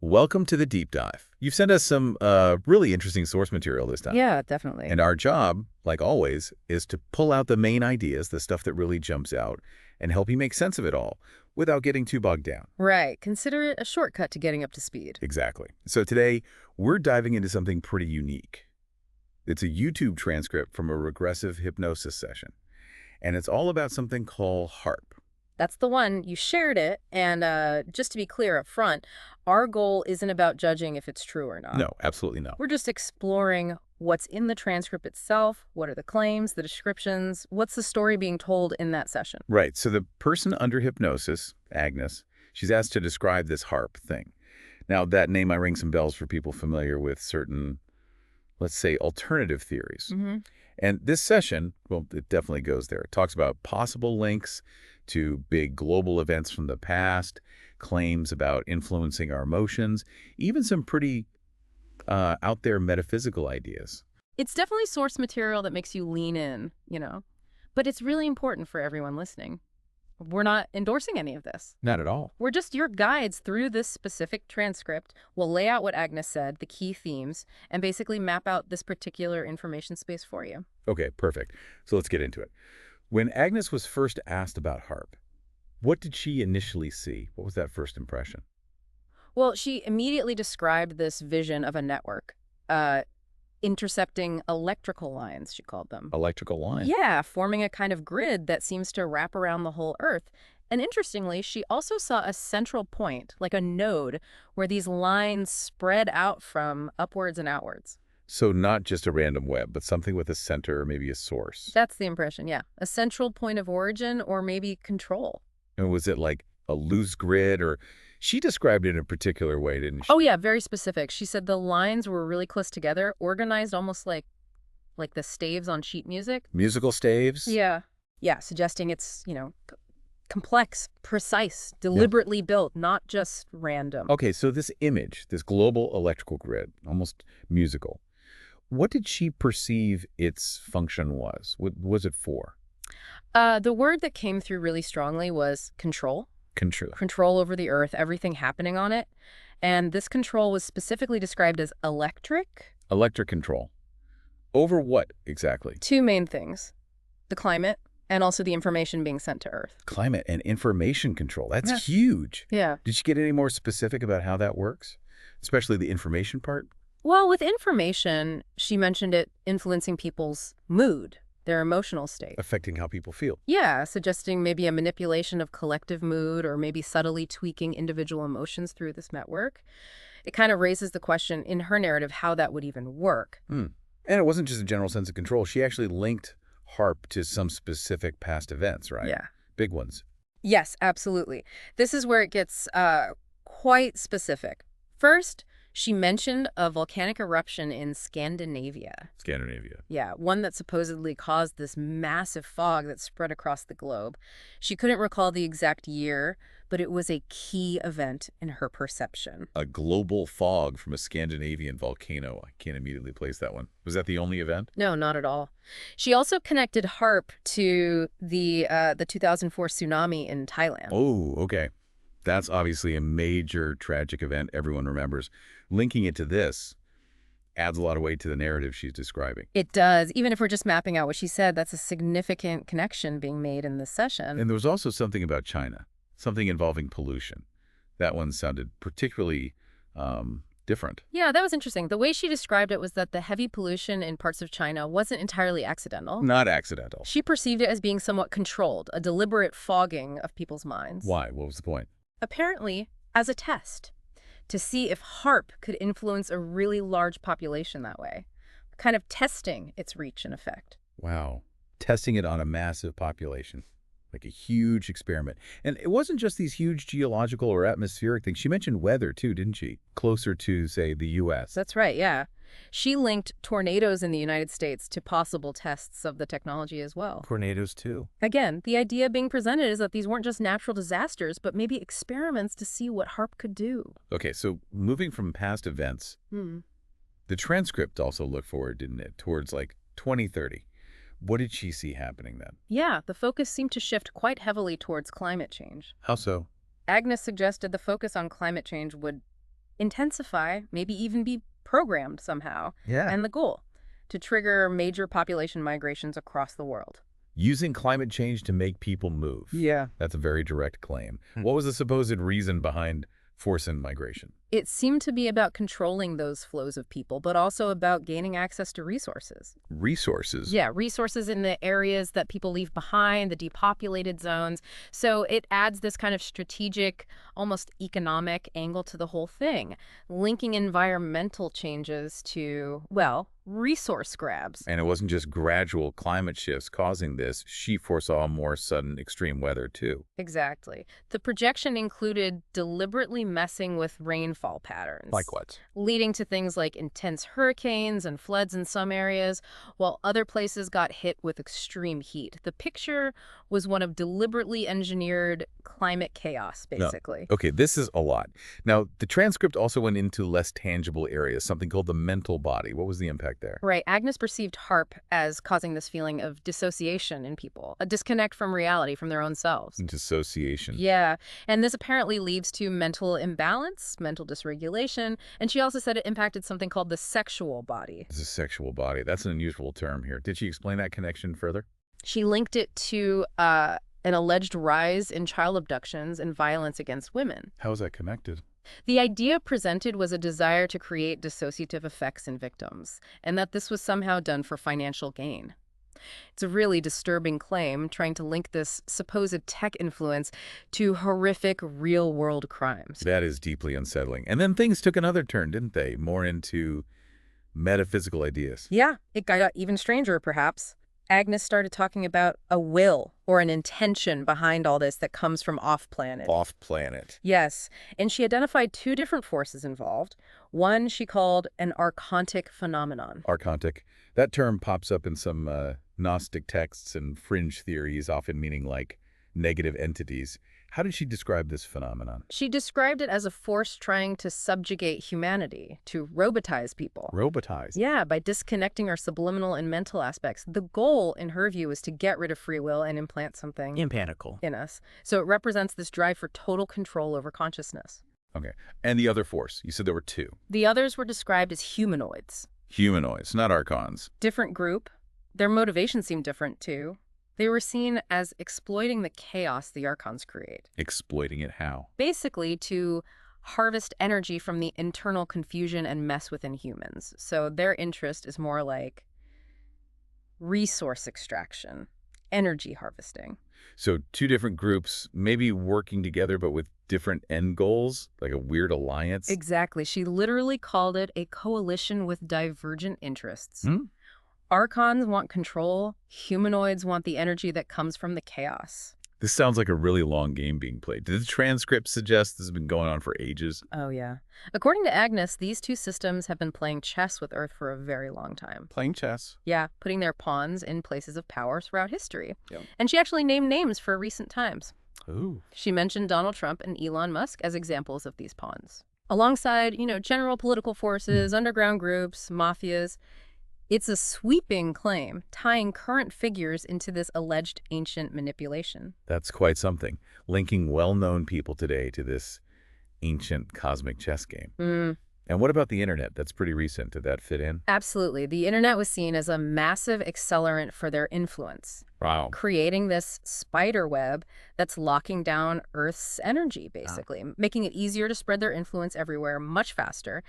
Welcome to the deep dive. You've sent us some really interesting source material this time. Yeah, definitely. And our job, like always, is to pull out the main ideas, the stuff that really jumps out, and help you make sense of it all without getting too bogged down. Right. Consider it a shortcut to getting up to speed. Exactly. So today, we're diving into something pretty unique. It's a YouTube transcript from a regressive hypnosis session. And it's all about something called HAARP. That's the one. You shared it. And just to be clear up front, our goal isn't about judging if it's true or not. No, absolutely no. We're just exploring what's in the transcript itself, what are the claims, the descriptions, what's the story being told in that session. Right. So the person under hypnosis, Agnès, she's asked to describe this HAARP thing. Now, that name might ring some bells for people familiar with certain, let's say, alternative theories. And this session, well, it definitely goes there. It talks about possible links to big global events from the past, claims about influencing our emotions, even some pretty out there metaphysical ideas. It's definitely source material that makes you lean in, but it's really important for everyone listening. We're not endorsing any of this. Not at all. We're just your guides through this specific transcript. We'll lay out what Agnès said, the key themes, and basically map out this particular information space for you. Okay, perfect. So let's get into it. When Agnès was first asked about HAARP, what did she initially see? What was that first impression? Well, she immediately described this vision of a network, intercepting electrical lines, she called them. Electrical line? Yeah, forming a kind of grid that seems to wrap around the whole Earth. And interestingly, she also saw a central point, like a node, where these lines spread out from upwards and outwards. So not just a random web, but something with a center or maybe a source. That's the impression, yeah. A central point of origin or maybe control. And was it like a loose grid, or she described it in a particular way, didn't she? Oh, yeah, very specific. She said the lines were really close together, organized almost like the staves on sheet music. Musical staves? Yeah. Yeah, suggesting it's, complex, precise, deliberately built, not just random. Okay, so this image, this global electrical grid, almost musical, what did she perceive its function was? What was it for? The word that came through really strongly was control. Control. Control over the Earth, everything happening on it. And this control was specifically described as electric. Electric control. Over what exactly? Two main things. The climate and also the information being sent to Earth. Climate and information control. That's huge. Yeah. Did she get any more specific about how that works? Especially the information part? Well, with information, she mentioned it influencing people's mood, their emotional state. Affecting how people feel. Yeah, suggesting maybe a manipulation of collective mood or maybe subtly tweaking individual emotions through this network. It kind of raises the question in her narrative how that would even work. And it wasn't just a general sense of control. She actually linked HAARP to some specific past events, right? Yeah. Big ones. Yes, absolutely. This is where it gets quite specific. First, she mentioned a volcanic eruption in Scandinavia. Scandinavia. Yeah, one that supposedly caused this massive fog that spread across the globe. She couldn't recall the exact year, but it was a key event in her perception. A global fog from a Scandinavian volcano. I can't immediately place that one. Was that the only event? No, not at all. She also connected HAARP to the 2004 tsunami in Thailand. Oh, okay. That's obviously a major tragic event everyone remembers. Linking it to this adds a lot of weight to the narrative she's describing. It does. Even if we're just mapping out what she said, that's a significant connection being made in this session. And there was also something about China, something involving pollution. That one sounded particularly different. Yeah, that was interesting. The way she described it was that the heavy pollution in parts of China wasn't entirely accidental. Not accidental. She perceived it as being somewhat controlled, a deliberate fogging of people's minds. Why? What was the point? Apparently, as a test, to see if HAARP could influence a really large population that way, kind of testing its reach and effect. Wow. Testing it on a massive population, like a huge experiment. And it wasn't just these huge geological or atmospheric things. She mentioned weather too, didn't she? Closer to, say, the U.S. That's right, yeah. She linked tornadoes in the United States to possible tests of the technology as well. Tornadoes too. Again, the idea being presented is that these weren't just natural disasters, but maybe experiments to see what HAARP could do. Okay, so moving from past events, the transcript also looked forward, didn't it, towards like 2030. What did she see happening then? Yeah, the focus seemed to shift quite heavily towards climate change. How so? Agnès suggested the focus on climate change would intensify, maybe even be programmed somehow. Yeah. And the goal, to trigger major population migrations across the world. Using climate change to make people move. Yeah. That's a very direct claim. What was the supposed reason behind forcing migration? It seemed to be about controlling those flows of people, but also about gaining access to resources. Resources? Yeah, resources in the areas that people leave behind, the depopulated zones. So it adds this kind of strategic, almost economic angle to the whole thing, linking environmental changes to, well, resource grabs. And it wasn't just gradual climate shifts causing this. She foresaw more sudden extreme weather, too. Exactly. The projection included deliberately messing with rainfall patterns. Like what? Leading to things like intense hurricanes and floods in some areas, while other places got hit with extreme heat. The picture was one of deliberately engineered climate chaos, basically. No. Okay, this is a lot. Now, the transcript also went into less tangible areas, something called the mental body. What was the impact there? Right. Agnès perceived HAARP as causing this feeling of dissociation in people, a disconnect from reality, from their own selves. Dissociation. Yeah. And this apparently leads to mental imbalance, mental dysregulation. And she also said it impacted something called the sexual body. The sexual body. That's an unusual term here. Did she explain that connection further? She linked it to an alleged rise in child abductions and violence against women. How is that connected? The idea presented was a desire to create dissociative effects in victims, and that this was somehow done for financial gain. It's a really disturbing claim, trying to link this supposed tech influence to horrific real-world crimes. That is deeply unsettling. And then things took another turn, didn't they? More into metaphysical ideas. Yeah, it got even stranger, perhaps. Agnès started talking about a will or an intention behind all this that comes from off-planet. Off-planet. Yes, and she identified two different forces involved. One she called an archontic phenomenon. Archontic. That term pops up in some Gnostic texts and fringe theories, often meaning like negative entities. How did she describe this phenomenon? She described it as a force trying to subjugate humanity, to robotize people. Robotize? Yeah, by disconnecting our subliminal and mental aspects. The goal, in her view, is to get rid of free will and implant something in us. So it represents this drive for total control over consciousness. Okay. And the other force? You said there were two. The others were described as humanoids. Humanoids, not archons. Different group. Their motivation seemed different, too. They were seen as exploiting the chaos the archons create. Exploiting it how? Basically, to harvest energy from the internal confusion and mess within humans. So their interest is more like resource extraction, energy harvesting. So two different groups, maybe working together but with different end goals, like a weird alliance? Exactly. She literally called it a coalition with divergent interests. Hmm? Archons want control. Humanoids want the energy that comes from the chaos. This sounds like a really long game being played. Did the transcript suggest this has been going on for ages? Oh, yeah. According to Agnès, these two systems have been playing chess with Earth for a very long time. Playing chess. Yeah, putting their pawns in places of power throughout history. Yep. And she actually named names for recent times. Ooh. She mentioned Donald Trump and Elon Musk as examples of these pawns. Alongside, general political forces, underground groups, mafias. It's a sweeping claim, tying current figures into this alleged ancient manipulation. That's quite something. Linking well-known people today to this ancient cosmic chess game. And what about the internet? That's pretty recent. Did that fit in? Absolutely. The internet was seen as a massive accelerant for their influence. Wow. Creating this spider web that's locking down Earth's energy, basically, making it easier to spread their influence everywhere much faster.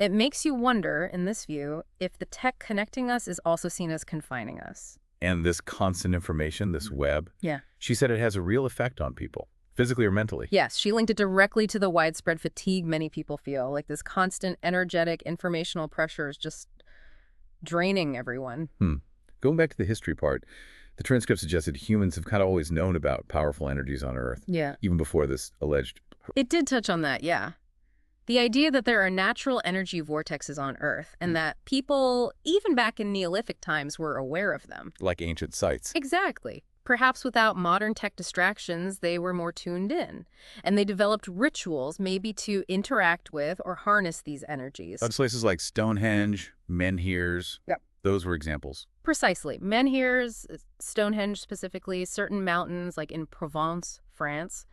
It makes you wonder, in this view, if the tech connecting us is also seen as confining us. And this constant information, this web, Yeah. she said it has a real effect on people, physically or mentally. Yes, she linked it directly to the widespread fatigue many people feel, like this constant energetic informational pressure is just draining everyone. Going back to the history part, the transcript suggested humans have kind of always known about powerful energies on Earth, Yeah. even before this alleged... It did touch on that, yeah. The idea that there are natural energy vortexes on Earth and that people, even back in Neolithic times, were aware of them. Like ancient sites. Exactly. Perhaps without modern tech distractions, they were more tuned in. And they developed rituals maybe to interact with or harness these energies. That's places like Stonehenge, menhirs. Yep. Those were examples. Precisely. Menhirs, Stonehenge specifically, certain mountains like in Provence, France.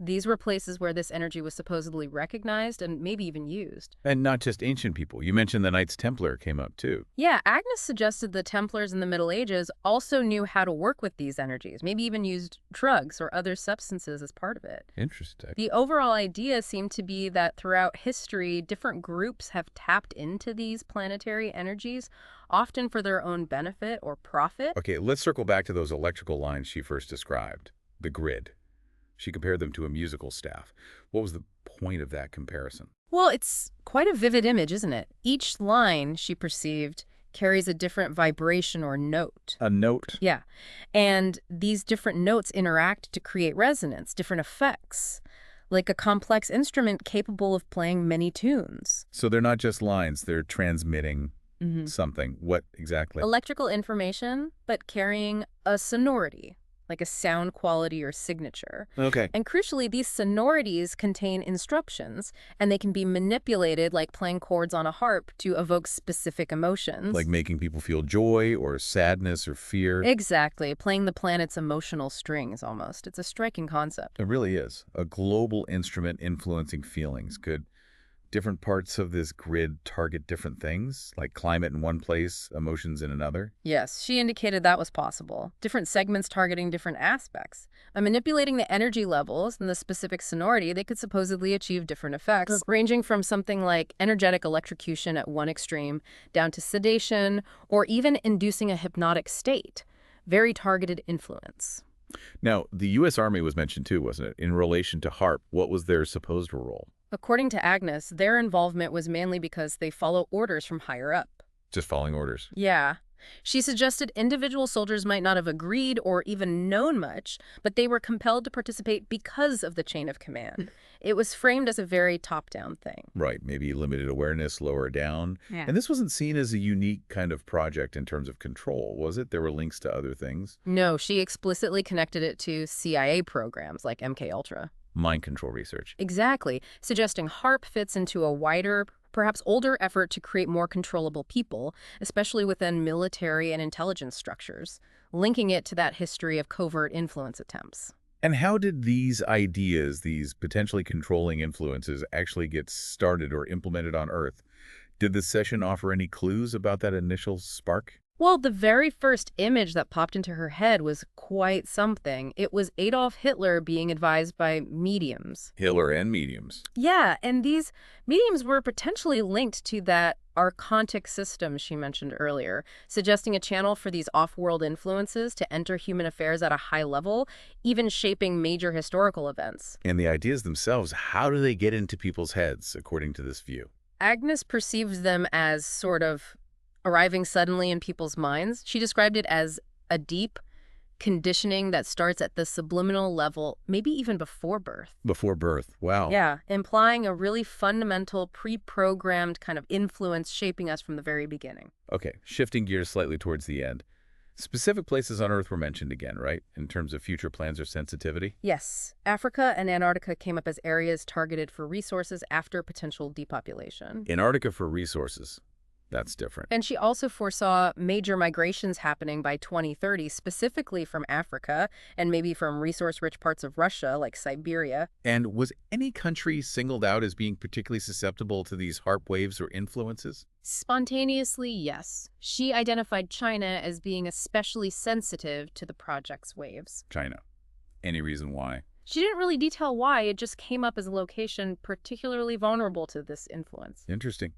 These were places where this energy was supposedly recognized and maybe even used. And not just ancient people. You mentioned the Knights Templar came up, too. Yeah, Agnes suggested the Templars in the Middle Ages also knew how to work with these energies, maybe even used drugs or other substances as part of it. Interesting. The overall idea seemed to be that throughout history, different groups have tapped into these planetary energies, often for their own benefit or profit. Okay, let's circle back to those electrical lines she first described. The grid. She compared them to a musical staff. What was the point of that comparison? Well, it's quite a vivid image, isn't it? Each line, she perceived, carries a different vibration or note. A note? Yeah. And these different notes interact to create resonance, different effects, like a complex instrument capable of playing many tunes. So they're not just lines, they're transmitting something. What exactly? Electrical information, but carrying a sonority, like a sound quality or signature. Okay. And crucially, these sonorities contain instructions, and they can be manipulated like playing chords on a harp to evoke specific emotions. Like making people feel joy or sadness or fear. Exactly, playing the planet's emotional strings almost. It's a striking concept. It really is. A global instrument influencing feelings. Could different parts of this grid target different things, like climate in one place, emotions in another? Yes, she indicated that was possible. Different segments targeting different aspects. By manipulating the energy levels and the specific sonority, they could supposedly achieve different effects, ranging from something like energetic electrocution at one extreme, down to sedation, or even inducing a hypnotic state. Very targeted influence. Now, the U.S. Army was mentioned too, wasn't it? In relation to HAARP, what was their supposed role? According to Agnès, their involvement was mainly because they follow orders from higher up. Just following orders. Yeah. She suggested individual soldiers might not have agreed or even known much, but they were compelled to participate because of the chain of command. It was framed as a very top-down thing. Right, maybe limited awareness, lower down. Yeah. And this wasn't seen as a unique kind of project in terms of control, was it? There were links to other things. No, she explicitly connected it to CIA programs like MKUltra. Mind control research. Exactly, suggesting HAARP fits into a wider, perhaps older effort to create more controllable people, especially within military and intelligence structures, linking it to that history of covert influence attempts. And how did these ideas, these potentially controlling influences, actually get started or implemented on Earth? Did the session offer any clues about that initial spark? Well, the very first image that popped into her head was quite something. It was Adolf Hitler being advised by mediums. Hitler and mediums. Yeah, and these mediums were potentially linked to that archontic system she mentioned earlier, suggesting a channel for these off-world influences to enter human affairs at a high level, even shaping major historical events. And the ideas themselves, how do they get into people's heads, according to this view? Agnès perceives them as sort of arriving suddenly in people's minds. She described it as a deep conditioning that starts at the subliminal level, maybe even before birth. Before birth. Wow. Yeah, implying a really fundamental, pre-programmed kind of influence shaping us from the very beginning. Okay, shifting gears slightly towards the end. Specific places on Earth were mentioned again, right? In terms of future plans or sensitivity? Yes, Africa and Antarctica came up as areas targeted for resources after potential depopulation. Antarctica for resources. That's different. And she also foresaw major migrations happening by 2030, specifically from Africa and maybe from resource-rich parts of Russia, like Siberia. And was any country singled out as being particularly susceptible to these HAARP waves or influences? Spontaneously, yes. She identified China as being especially sensitive to the project's waves. China. Any reason why? She didn't really detail why, it just came up as a location particularly vulnerable to this influence. Interesting.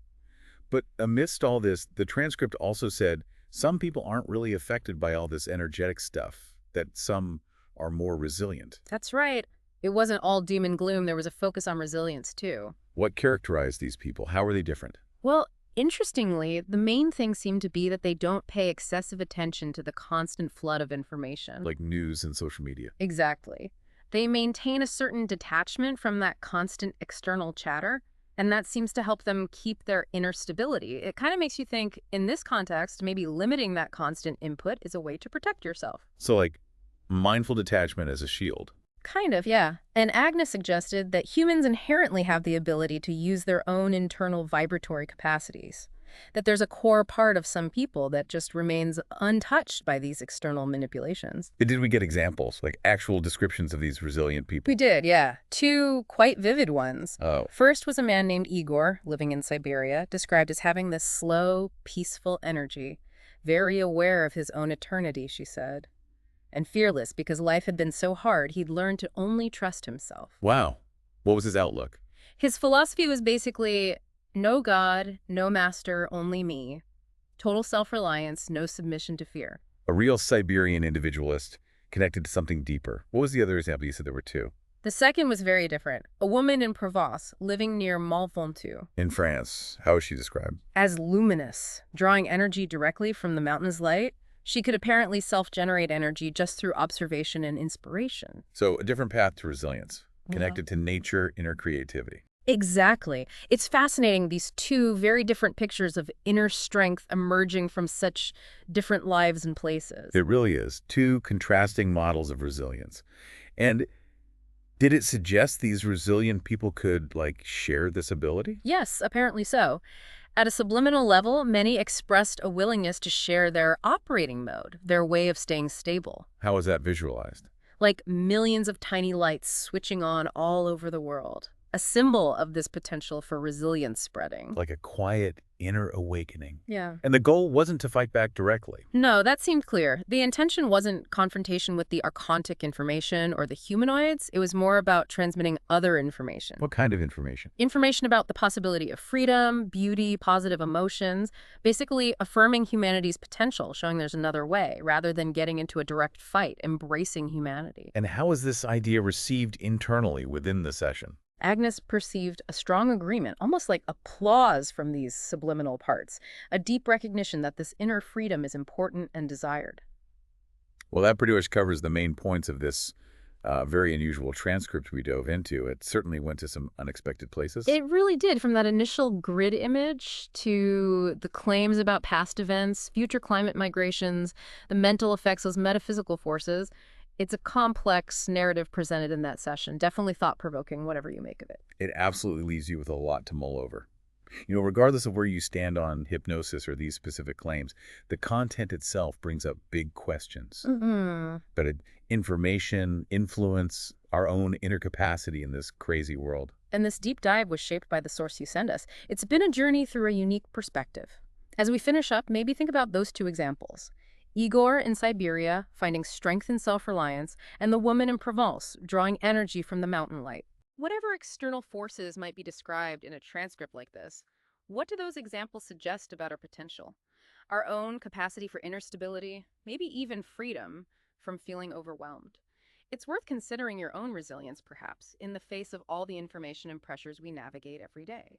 But amidst all this, the transcript also said some people aren't really affected by all this energetic stuff, that some are more resilient. That's right. It wasn't all doom and gloom. There was a focus on resilience, too. What characterized these people? How are they different? Well, interestingly, the main thing seemed to be that they don't pay excessive attention to the constant flood of information. Like news and social media. Exactly. They maintain a certain detachment from that constant external chatter. And that seems to help them keep their inner stability. It kind of makes you think, in this context, maybe limiting that constant input is a way to protect yourself. So like mindful detachment as a shield. Kind of, yeah. And Agnès suggested that humans inherently have the ability to use their own internal vibratory capacities. that there's a core part of some people that just remains untouched by these external manipulations. Did we get examples, like actual descriptions of these resilient people? We did, yeah. Two quite vivid ones. Oh, First was a man named Igor, living in Siberia, described as having this slow, peaceful energy, very aware of his own eternity, she said. And fearless because life had been so hard, he'd learned to only trust himself. wow. What was his outlook? His philosophy was basically no God, no master, only me. Total self-reliance, no submission to fear. A real Siberian individualist connected to something deeper. What was the other example? You said there were two. The second was very different. A woman in Provence, living near Mont-Ventoux. In France, how is she described? As luminous, drawing energy directly from the mountain's light. She could apparently self-generate energy just through observation and inspiration. So a different path to resilience, connected to nature, inner creativity. Exactly. It's fascinating, these two very different pictures of inner strength emerging from such different lives and places. It really is. Two contrasting models of resilience. And did it suggest these resilient people could, like, share this ability? Yes, apparently so. At a subliminal level, many expressed a willingness to share their operating mode, their way of staying stable. How was that visualized? Like millions of tiny lights switching on all over the world. A symbol of this potential for resilience spreading. Like a quiet inner awakening. Yeah. And the goal wasn't to fight back directly. No, that seemed clear. The intention wasn't confrontation with the archontic information or the humanoids. It was more about transmitting other information. What kind of information? Information about the possibility of freedom, beauty, positive emotions, basically affirming humanity's potential, showing there's another way, rather than getting into a direct fight, embracing humanity. And how is this idea received internally within the session? Agnès perceived a strong agreement, almost like applause from these subliminal parts, a deep recognition that this inner freedom is important and desired. Well, that pretty much covers the main points of this very unusual transcript we dove into. It certainly went to some unexpected places. It really did, from that initial grid image to the claims about past events, future climate migrations, the mental effects, those metaphysical forces. It's a complex narrative presented in that session. Definitely thought-provoking, whatever you make of it. It absolutely leaves you with a lot to mull over. You know, regardless of where you stand on hypnosis or these specific claims, the content itself brings up big questions. But information, influence, our own inner capacity in this crazy world. And this deep dive was shaped by the source you send us. It's been a journey through a unique perspective. As we finish up, maybe think about those two examples. Igor in Siberia, finding strength in self-reliance, and the woman in Provence, drawing energy from the mountain light. Whatever external forces might be described in a transcript like this, what do those examples suggest about our potential? Our own capacity for inner stability, maybe even freedom from feeling overwhelmed. It's worth considering your own resilience, perhaps, in the face of all the information and pressures we navigate every day.